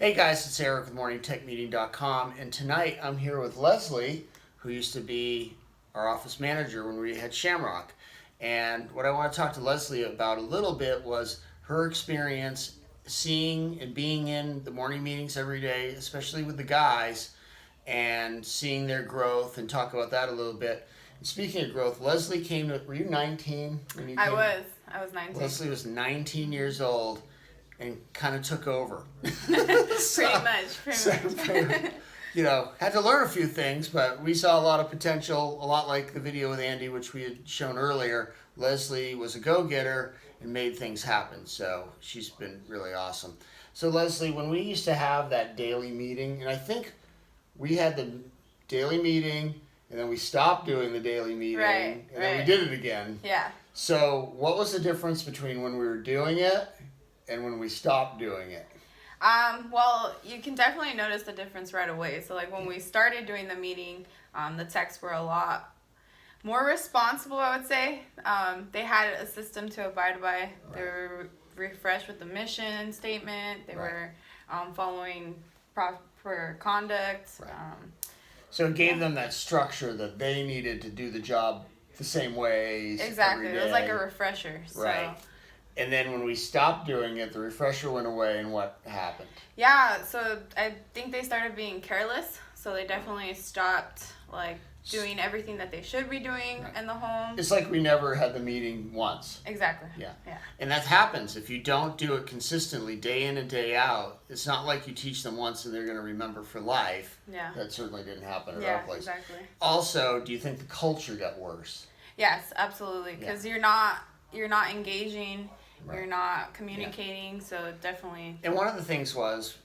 Hey guys, it's Eric with MorningTechMeeting.com, and tonight I'm here with Leslie, who used to be our office manager when we had Shamrock. And what I want to talk to Leslie about a little bit was her experience seeing and being in the morning meetings every day, especially with the guys, and seeing their growth, and talk about that a little bit. And speaking of growth, Leslie came to, were you 19 when you came? I was 19. Leslie was 19 years old and kind of took over. Pretty much. You know, had to learn a few things, but we saw a lot of potential, a lot like the video with Andy, which we had shown earlier. Leslie was a go-getter and made things happen, so she's been really awesome. So Leslie, when we used to have that daily meeting, and I think we had the daily meeting, and then we stopped doing the daily meeting, and then we did it again. Yeah. So what was the difference between when we were doing it and when we stopped doing it? Well, you can definitely notice the difference right away. So like when we started doing the meeting, the techs were a lot more responsible, I would say. They had a system to abide by. Right. They were refreshed with the mission statement. They were following proper conduct. Right. So it gave them that structure that they needed to do the job the same way. Exactly. It was like a refresher. Right. So. And then when we stopped doing it, the refresher went away, and what happened? Yeah, so I think they started being careless. So they definitely stopped doing everything that they should be doing in the home. It's like we never had the meeting once. Exactly. Yeah. And that happens if you don't do it consistently, day in and day out. It's not like you teach them once and they're going to remember for life. Yeah. That certainly didn't happen at our place. Exactly. Also, do you think the culture got worse? Yes, absolutely. Because you're not engaging. Right. You're not communicating, so definitely. And one of the things was,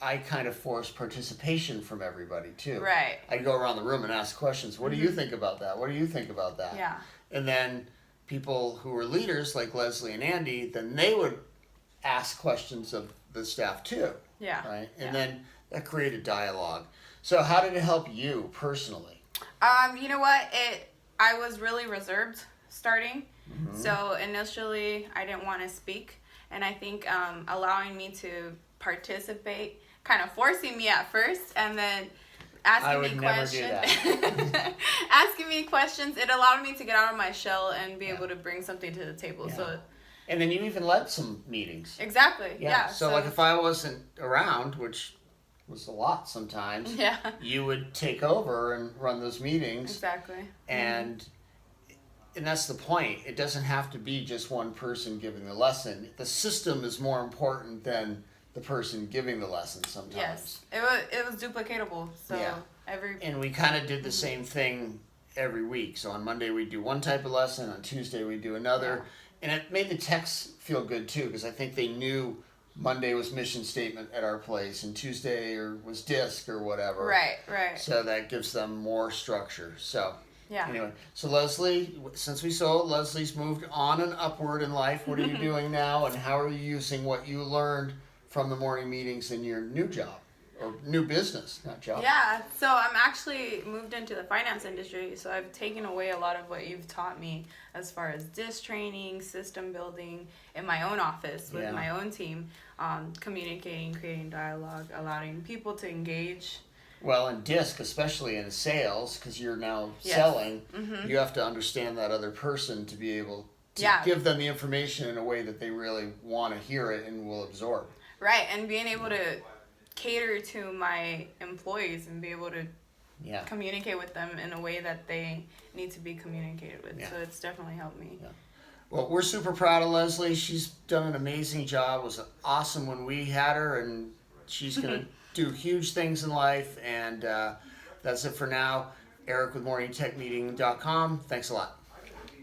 I kind of forced participation from everybody too. Right. I'd go around the room and ask questions. What do you think about that? What do you think about that? Yeah. And then people who were leaders like Leslie and Andy, then they would ask questions of the staff too. Yeah. Right. And then that created dialogue. So how did it help you personally? You know what? I was really reserved starting. Mm-hmm. So initially, I didn't want to speak, and I think allowing me to participate, kind of forcing me at first, and then asking me questions. Asking me questions, it allowed me to get out of my shell and be able to bring something to the table. Yeah. So. And then you even led some meetings. Exactly. Yeah. So like if I wasn't around, which was a lot sometimes. Yeah. You would take over and run those meetings. Exactly. And that's the point. It doesn't have to be just one person giving the lesson. The system is more important than the person giving the lesson sometimes. Yes. It was duplicatable. So And we kind of did the same thing every week. So on Monday we'd do one type of lesson, on Tuesday we'd do another. Yeah. And it made the techs feel good too, because I think they knew Monday was mission statement at our place and Tuesday was DISC or whatever. Right. So that gives them more structure. So yeah. Anyway, so Leslie, since we saw Leslie's moved on and upward in life, what are you doing now, and how are you using what you learned from the morning meetings in your new job or new business, not job? Yeah, so I'm actually moved into the finance industry, so I've taken away a lot of what you've taught me as far as DISC training, system building in my own office with my own team, communicating, creating dialogue, allowing people to engage. Well, in DISC, especially in sales, because you're now selling, you have to understand that other person to be able to give them the information in a way that they really want to hear it and will absorb. Right, and being able to cater to my employees and be able to communicate with them in a way that they need to be communicated with. So it's definitely helped me. Yeah. Well, we're super proud of Leslie. She's done an amazing job. It was awesome when we had her, and she's going to do huge things in life, and that's it for now. Eric with MorningTechMeeting.com. Thanks a lot.